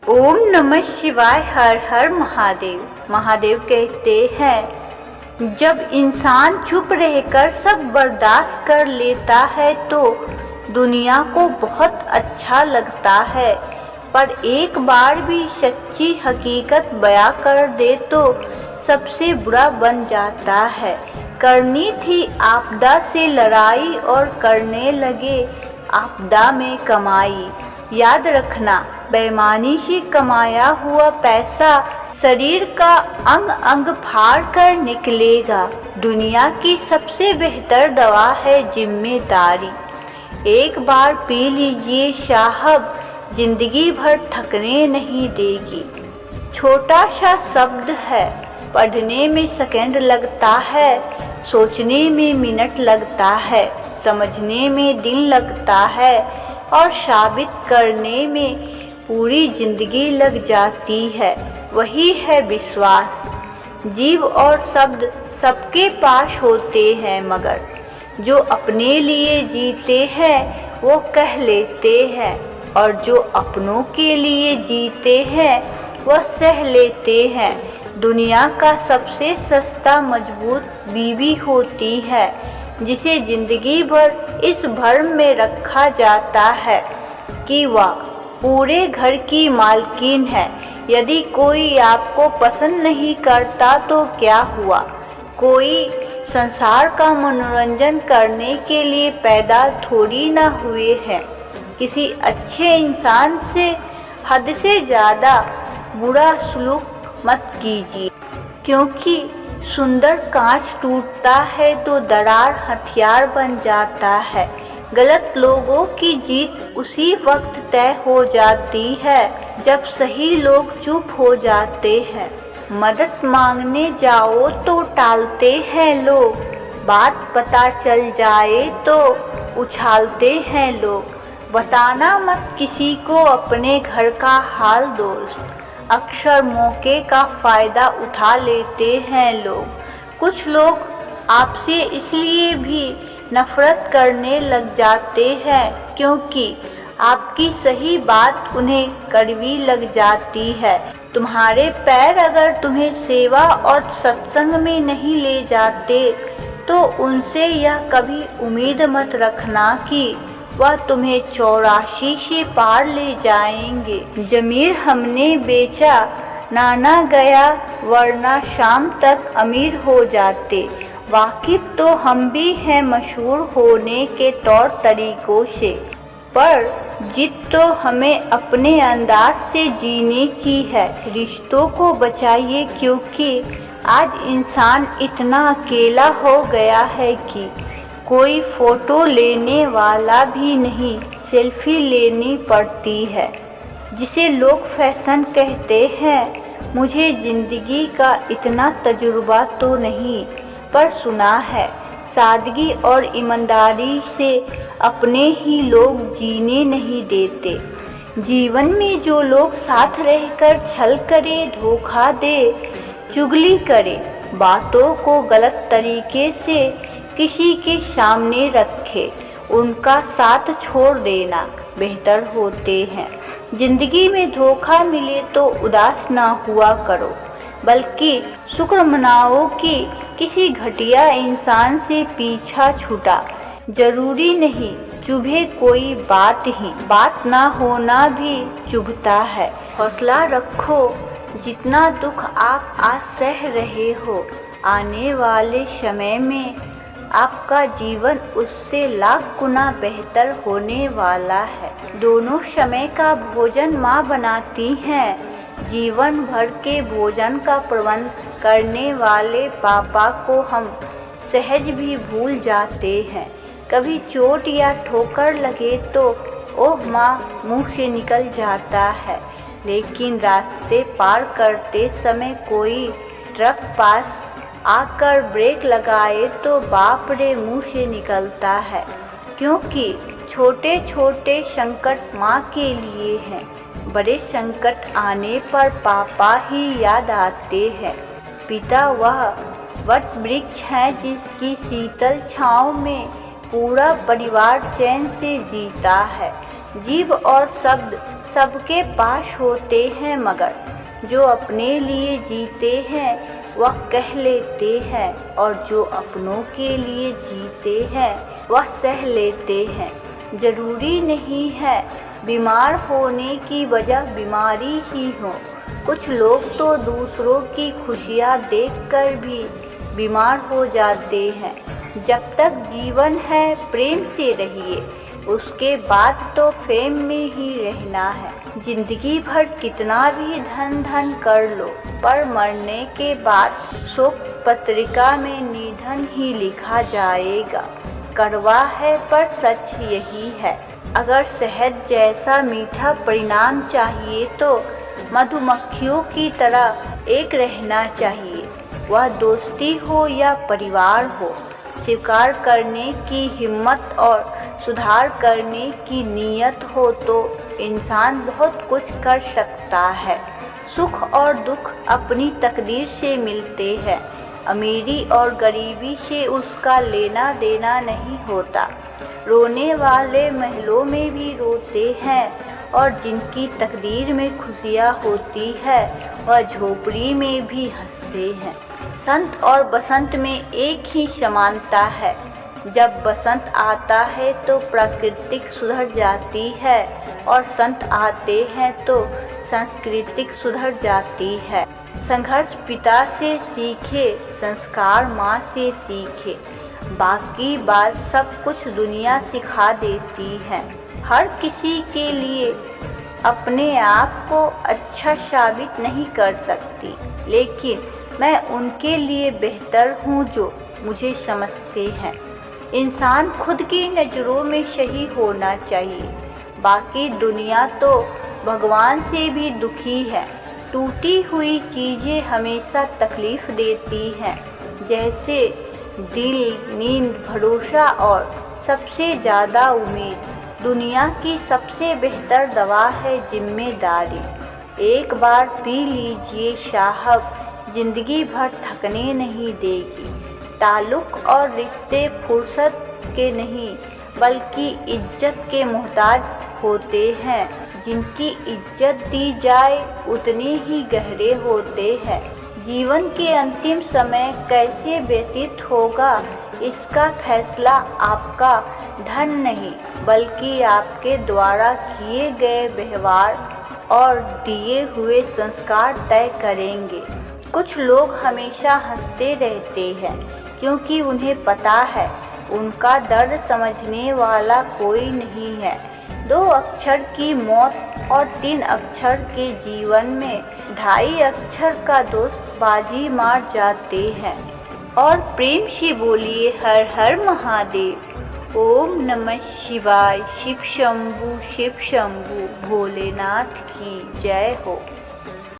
ओम नमः शिवाय। हर हर महादेव। महादेव कहते हैं, जब इंसान चुप रहकर सब बर्दाश्त कर लेता है तो दुनिया को बहुत अच्छा लगता है, पर एक बार भी सच्ची हकीकत बयां कर दे तो सबसे बुरा बन जाता है। करनी थी आपदा से लड़ाई और करने लगे आपदा में कमाई। याद रखना, बेईमानी से कमाया हुआ पैसा शरीर का अंग अंग फाड़ कर निकलेगा। दुनिया की सबसे बेहतर दवा है जिम्मेदारी। एक बार पी लीजिए साहब, जिंदगी भर थकने नहीं देगी। छोटा सा शब्द है, पढ़ने में सेकंड लगता है, सोचने में मिनट लगता है, समझने में दिन लगता है और साबित करने में पूरी जिंदगी लग जाती है। वही है विश्वास। जीव और शब्द सबके पास होते हैं, मगर जो अपने लिए जीते हैं वो कह लेते हैं, और जो अपनों के लिए जीते हैं वह सह लेते हैं। दुनिया का सबसे सस्ता मजबूत बीवी होती है, जिसे जिंदगी भर इस भ्रम में रखा जाता है कि वह पूरे घर की मालकिन है। यदि कोई आपको पसंद नहीं करता तो क्या हुआ? कोई संसार का मनोरंजन करने के लिए पैदा थोड़ी ना हुए हैं। किसी अच्छे इंसान से हद से ज़्यादा बुरा सलूक मत कीजिए, क्योंकि सुंदर कांच टूटता है तो दरार हथियार बन जाता है। गलत लोगों की जीत उसी वक्त तय हो जाती है जब सही लोग चुप हो जाते हैं। मदद मांगने जाओ तो टालते हैं लोग, बात पता चल जाए तो उछालते हैं लोग। बताना मत किसी को अपने घर का हाल दोस्त, अक्सर मौके का फ़ायदा उठा लेते हैं लोग। कुछ लोग आपसे इसलिए भी नफ़रत करने लग जाते हैं क्योंकि आपकी सही बात उन्हें कड़वी लग जाती है। तुम्हारे पैर अगर तुम्हें सेवा और सत्संग में नहीं ले जाते तो उनसे यह कभी उम्मीद मत रखना कि वह तुम्हें 84 से पार ले जाएंगे। ज़मीर हमने बेचा, नाना गया, वरना शाम तक अमीर हो जाते। वाकिफ तो हम भी हैं मशहूर होने के तौर तरीकों से, पर जिद तो हमें अपने अंदाज से जीने की है। रिश्तों को बचाइए, क्योंकि आज इंसान इतना अकेला हो गया है कि कोई फ़ोटो लेने वाला भी नहीं, सेल्फी लेनी पड़ती है। जिसे लोग फैशन कहते हैं, मुझे ज़िंदगी का इतना तजुर्बा तो नहीं, पर सुना है सादगी और ईमानदारी से अपने ही लोग जीने नहीं देते। जीवन में जो लोग साथ रहकर छल करे, धोखा दे, चुगली करे, बातों को गलत तरीके से किसी के सामने रखे, उनका साथ छोड़ देना बेहतर होते हैं। जिंदगी में धोखा मिले तो उदास ना हुआ करो, बल्कि शुक्र मनाओ कि किसी घटिया इंसान से पीछा छूटा। जरूरी नहीं चुभे कोई बात ही, बात ना होना भी चुभता है। हौसला रखो, जितना दुख आप आज सह रहे हो, आने वाले समय में आपका जीवन उससे लाख गुना बेहतर होने वाला है। दोनों समय का भोजन माँ बनाती हैं। जीवन भर के भोजन का प्रबंध करने वाले पापा को हम सहज भी भूल जाते हैं। कभी चोट या ठोकर लगे तो ओह माँ मुंह से निकल जाता है, लेकिन रास्ते पार करते समय कोई ट्रक पास आकर ब्रेक लगाए तो बाप रे मुंह से निकलता है। क्योंकि छोटे छोटे संकट माँ के लिए हैं, बड़े संकट आने पर पापा ही याद आते हैं। पिता वह वट वृक्ष है जिसकी शीतल छाँव में पूरा परिवार चैन से जीता है। जीव और शब्द सबके पास होते हैं, मगर जो अपने लिए जीते हैं वह कह लेते हैं, और जो अपनों के लिए जीते हैं वह सह लेते हैं। ज़रूरी नहीं है बीमार होने की वजह बीमारी ही हो। कुछ लोग तो दूसरों की खुशियाँ देखकर भी बीमार हो जाते हैं। जब तक जीवन है प्रेम से रहिए, उसके बाद तो फेम में ही रहना है। जिंदगी भर कितना भी धन कर लो, पर मरने के बाद शोक पत्रिका में निधन ही लिखा जाएगा। कड़वा है पर सच यही है। अगर शहद जैसा मीठा परिणाम चाहिए तो मधुमक्खियों की तरह एक रहना चाहिए। वह दोस्ती हो या परिवार हो, स्वीकार करने की हिम्मत और सुधार करने की नीयत हो तो इंसान बहुत कुछ कर सकता है। सुख और दुख अपनी तकदीर से मिलते हैं। अमीरी और गरीबी से उसका लेना देना नहीं होता। रोने वाले महलों में भी रोते हैं, और जिनकी तकदीर में खुशियाँ होती है वह झोपड़ी में भी हंसते हैं। संत और बसंत में एक ही समानता है। जब बसंत आता है तो प्रकृति सुधर जाती है, और संत आते हैं तो संस्कृति सुधर जाती है। संघर्ष पिता से सीखे, संस्कार माँ से सीखे, बाकी बात सब कुछ दुनिया सिखा देती है। हर किसी के लिए अपने आप को अच्छा साबित नहीं कर सकती, लेकिन मैं उनके लिए बेहतर हूँ जो मुझे समझते हैं। इंसान खुद की नज़रों में सही होना चाहिए, बाकी दुनिया तो भगवान से भी दुखी है। टूटी हुई चीज़ें हमेशा तकलीफ़ देती हैं, जैसे दिल, नींद, भरोसा और सबसे ज़्यादा उम्मीद। दुनिया की सबसे बेहतर दवा है जिम्मेदारी। एक बार पी लीजिए साहब, ज़िंदगी भर थकने नहीं देगी। ताल्लुक़ और रिश्ते फुर्सत के नहीं बल्कि इज्जत के मोहताज होते हैं। जिनकी इज्जत दी जाए उतने ही गहरे होते हैं। जीवन के अंतिम समय कैसे व्यतीत होगा, इसका फैसला आपका धन नहीं बल्कि आपके द्वारा किए गए व्यवहार और दिए हुए संस्कार तय करेंगे। कुछ लोग हमेशा हंसते रहते हैं क्योंकि उन्हें पता है उनका दर्द समझने वाला कोई नहीं है। 2 अक्षर की मौत और 3 अक्षर के जीवन में 2.5 अक्षर का दोस्त बाजी मार जाते हैं। और प्रेम से बोलिए हर हर महादेव। ओम नमः शिवाय। शिव शंभु भोलेनाथ की जय हो।